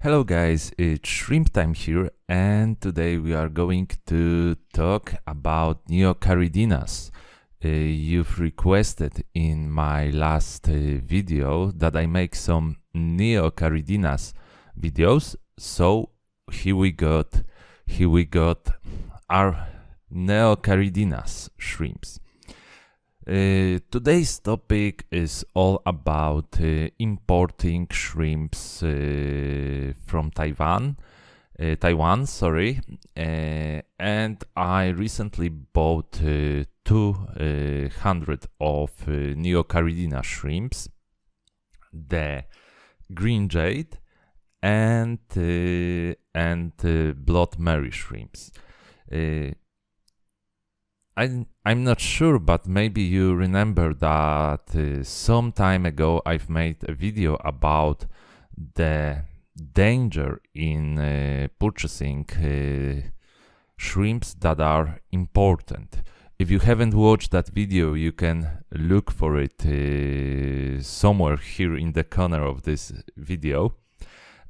Hello guys, it's Shrimp Time here, and today we are going to talk about Neocaridinas. You've requested in my last video that I make some Neocaridinas videos, so here we got our Neocaridinas shrimps. Today's topic is all about importing shrimps from Taiwan, and I recently bought 200 of NEOCARIDINA shrimps, the green jade and blood Mary shrimps. I'm not sure, but maybe you remember that some time ago I've made a video about the danger in purchasing shrimps that are important. If you haven't watched that video, you can look for it somewhere here in the corner of this video.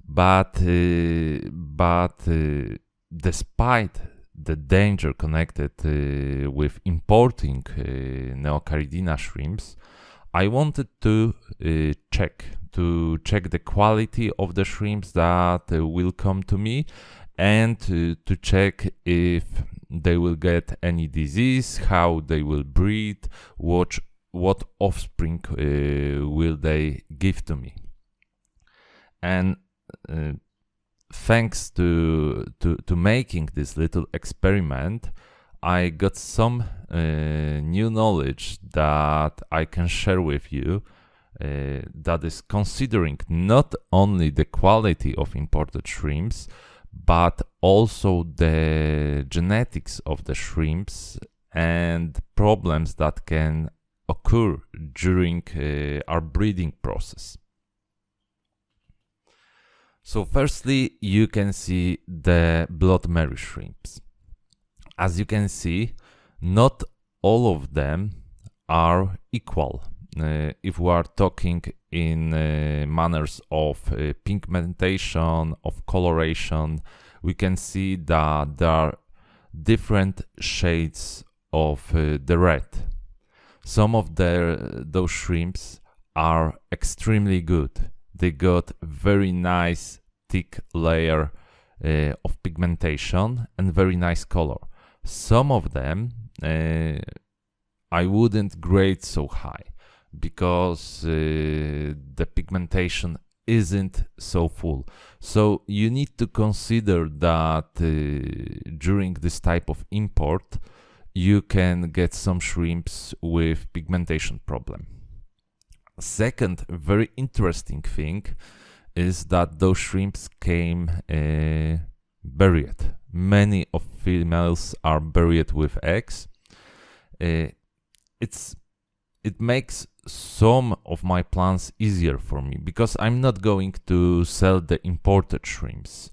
But despite the danger connected with importing NEOCARIDINA shrimps, I wanted to check the quality of the shrimps that will come to me, and to check if they will get any disease, how they will breed, what offspring will they give to me. And thanks to making this little experiment, I got some new knowledge that I can share with you, that is considering not only the quality of imported shrimps, but also the genetics of the shrimps and problems that can occur during our breeding process. So firstly, you can see the blood Mary shrimps. As you can see, not all of them are equal. If we are talking in manners of pigmentation, of coloration, we can see that there are different shades of the red. Some of those shrimps are extremely good. They got very nice thick layer of pigmentation and very nice color. Some of them I wouldn't grade so high because the pigmentation isn't so full. So you need to consider that during this type of import you can get some shrimps with pigmentation problem. Second very interesting thing is that those shrimps came buried. Many of females are buried with eggs. It makes some of my plans easier for me because I'm not going to sell the imported shrimps.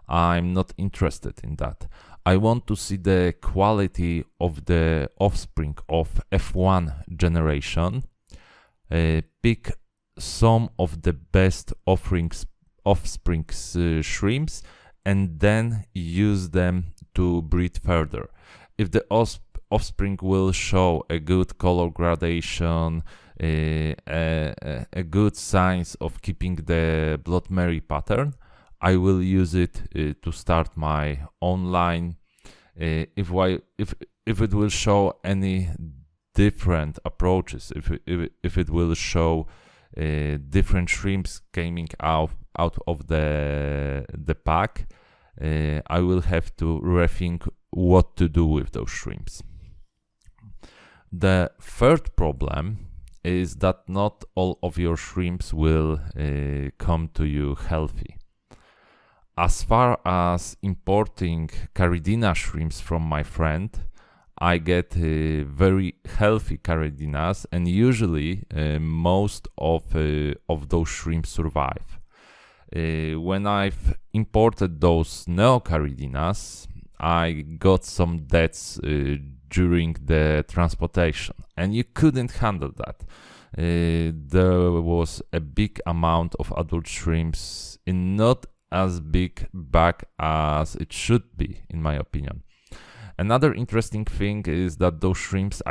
I'm not interested in that. I want to see the quality of the offspring of F1 generation. Pick some of the best offspring shrimps and then use them to breed further. If the offspring will show a good color gradation, a good signs of keeping the blood Mary pattern, I will use it to start my own line. If it will show any different approaches, if it will show different shrimps coming out of the pack, I will have to rethink what to do with those shrimps. The third problem is that not all of your shrimps will come to you healthy. As far as importing Caridina shrimps from my friend, I get very healthy Caridinas, and usually most of those shrimps survive. When I've imported those NEOCARIDINAS, I got some deaths during the transportation, and you couldn't handle that. There was a big amount of adult shrimps in not as big bag as it should be, in my opinion. Another interesting thing is that those shrimps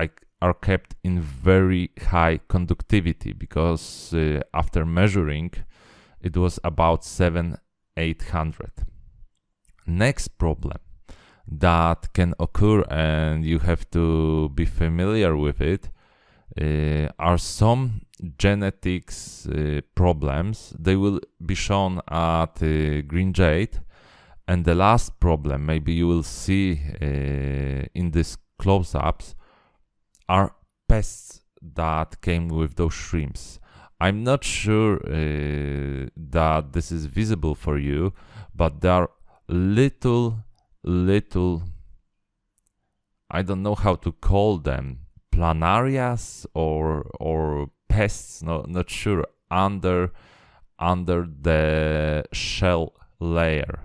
are kept in very high conductivity, because after measuring, it was about 700-800. Next problem that can occur, and you have to be familiar with it, are some genetics problems. They will be shown at Green Jade. And the last problem, maybe you will see in this close-ups, are pests that came with those shrimps. I'm not sure that this is visible for you, but there are little, I don't know how to call them, planarias or pests, not sure, under the shell layer.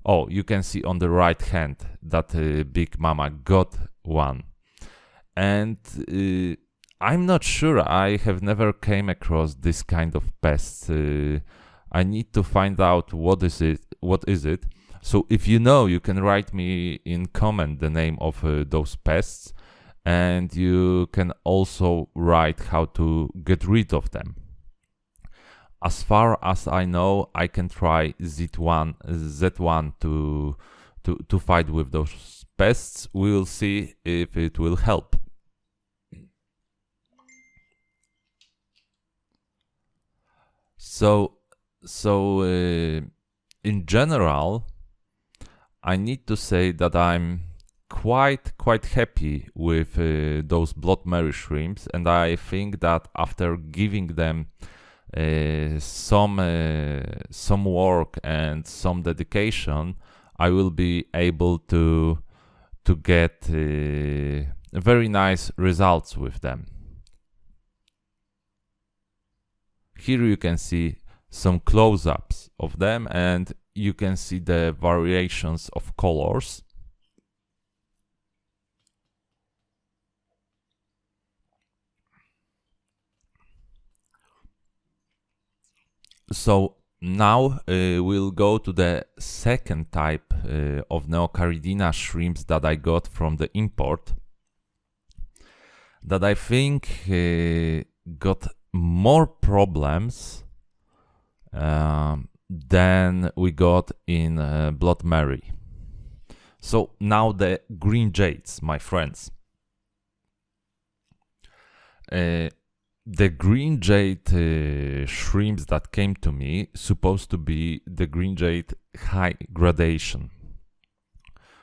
Oh, you can see on the right hand that Big Mama got one. And I'm not sure, I have never came across this kind of pests. I need to find out what is it. So if you know, you can write me in comment the name of those pests, and you can also write how to get rid of them. As far as I know, I can try Z1 to fight with those pests. We will see if it will help. So in general, I need to say that I'm quite happy with those Blood Mary shrimps, and I think that after giving them some work and some dedication, I will be able to get very nice results with them. Here you can see some close-ups of them, and you can see the variations of colors. So now we'll go to the second type of NEOCARIDINA shrimps that I got from the import, that I think got more problems than we got in Blood Mary. So now the Green Jades, my friends. The Green Jade shrimps that came to me supposed to be the Green Jade high gradation.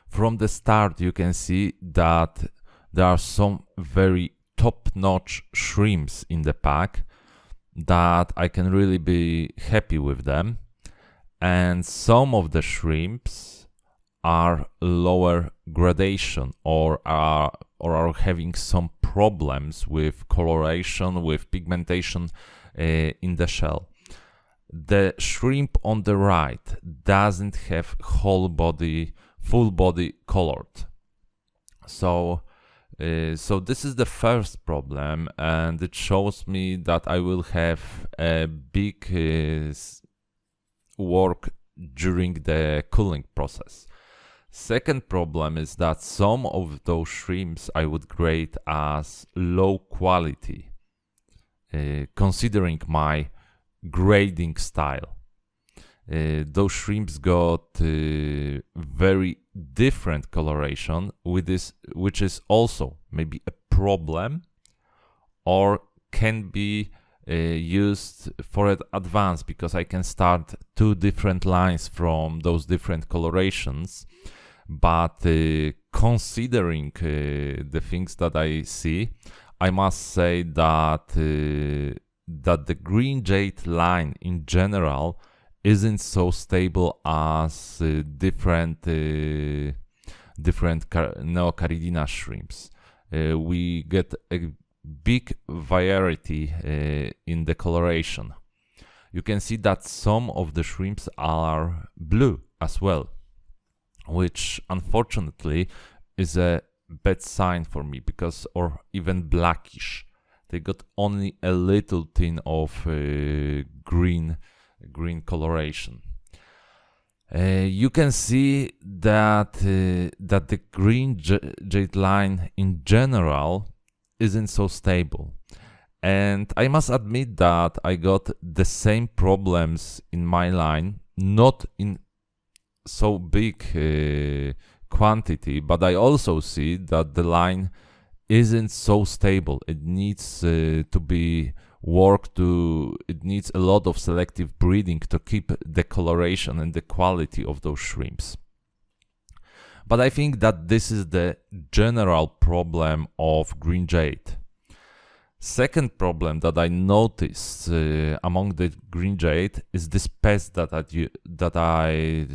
From the start you can see that there are some very top-notch shrimps in the pack that I can really be happy with them, and some of the shrimps are lower gradation or are having some problems with coloration, with pigmentation in the shell. The shrimp on the right doesn't have full body colored. So this is the first problem, and it shows me that I will have a big work during the cooling process. Second problem is that some of those shrimps I would grade as low quality, considering my grading style. Those shrimps got very different coloration, which is also maybe a problem, or can be used for advance, because I can start two different lines from those different colorations. But considering the things that I see, I must say that the Green Jade line in general isn't so stable as different NEOCARIDINA shrimps. We get a big variety in the coloration. You can see that some of the shrimps are blue as well, which unfortunately is a bad sign for me, because, or even blackish. They got only a little tint of green coloration. You can see that that the green jade line in general isn't so stable. And I must admit that I got the same problems in my line, not in so big quantity, but I also see that the line isn't so stable. It needs to be worked to, it needs a lot of selective breeding to keep the coloration and the quality of those shrimps. But I think that this is the general problem of green jade. Second problem that I noticed among the green jade is this pest that I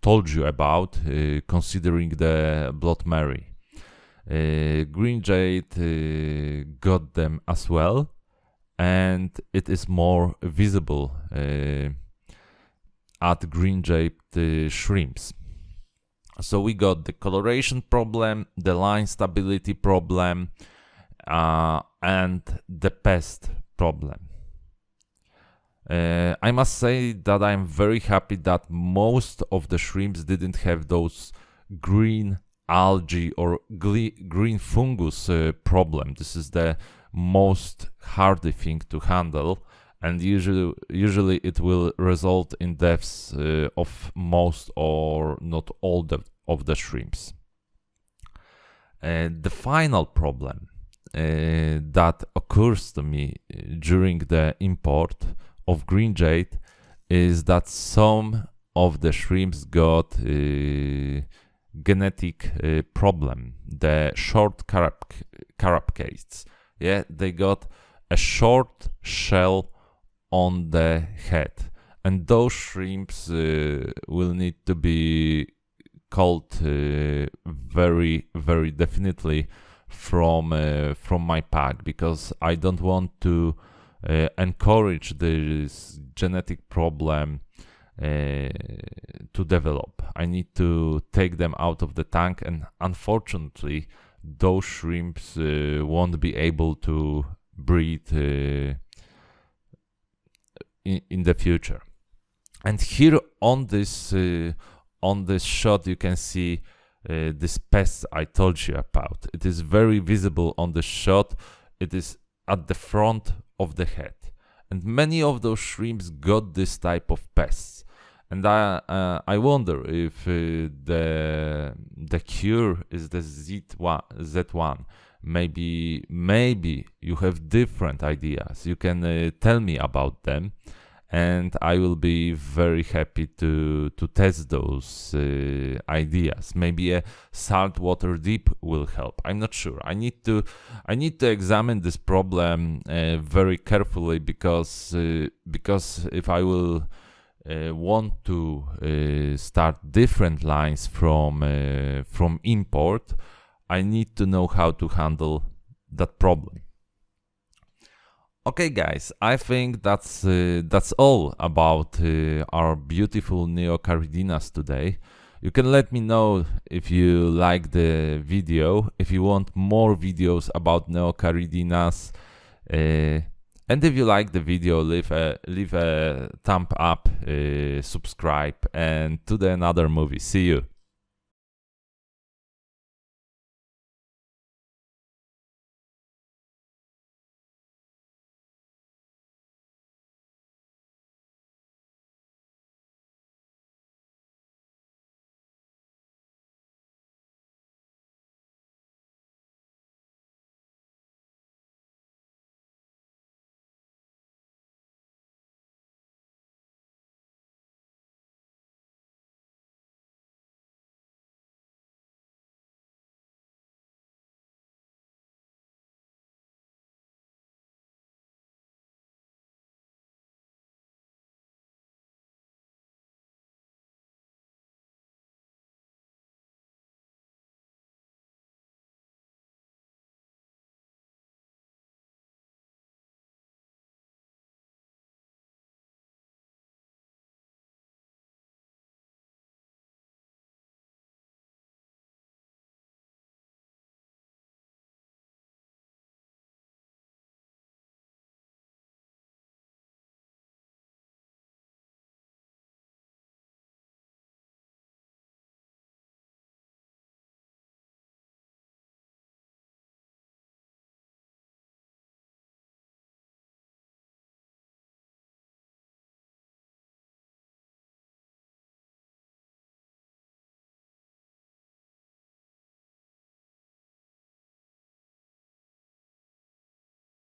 told you about, considering the Blood Mary. Green jade got them as well, and it is more visible at green jade shrimps. So we got the coloration problem, the line stability problem, and the pest problem. I must say that I'm very happy that most of the shrimps didn't have those green algae or green fungus problem. This is the most hardy thing to handle, and usually it will result in deaths of most or not all of the shrimps. The final problem that occurs to me during the import of green jade is that some of the shrimps got genetic problem, the short carapaces. Yeah, they got a short shell on the head, and those shrimps will need to be culled very, very definitely from my pack, because I don't want to encourage this genetic problem to develop. I need to take them out of the tank, and unfortunately those shrimps won't be able to breed in the future. And here on this shot you can see this pest I told you about. It is very visible on the shot. It is at the front of the head, and many of those shrimps got this type of pests. And I wonder if the cure is the Z1. Maybe you have different ideas. You can tell me about them, and I will be very happy to test those ideas. Maybe a saltwater dip will help. I'm not sure. I need to examine this problem very carefully, because if I will want to start different lines from import, I need to know how to handle that problem. Okay, guys, I think that's all about our beautiful Neocaridinas today. You can let me know if you like the video, if you want more videos about Neocaridinas, and if you like the video, leave a thumb up, subscribe, and to the another movie. See you.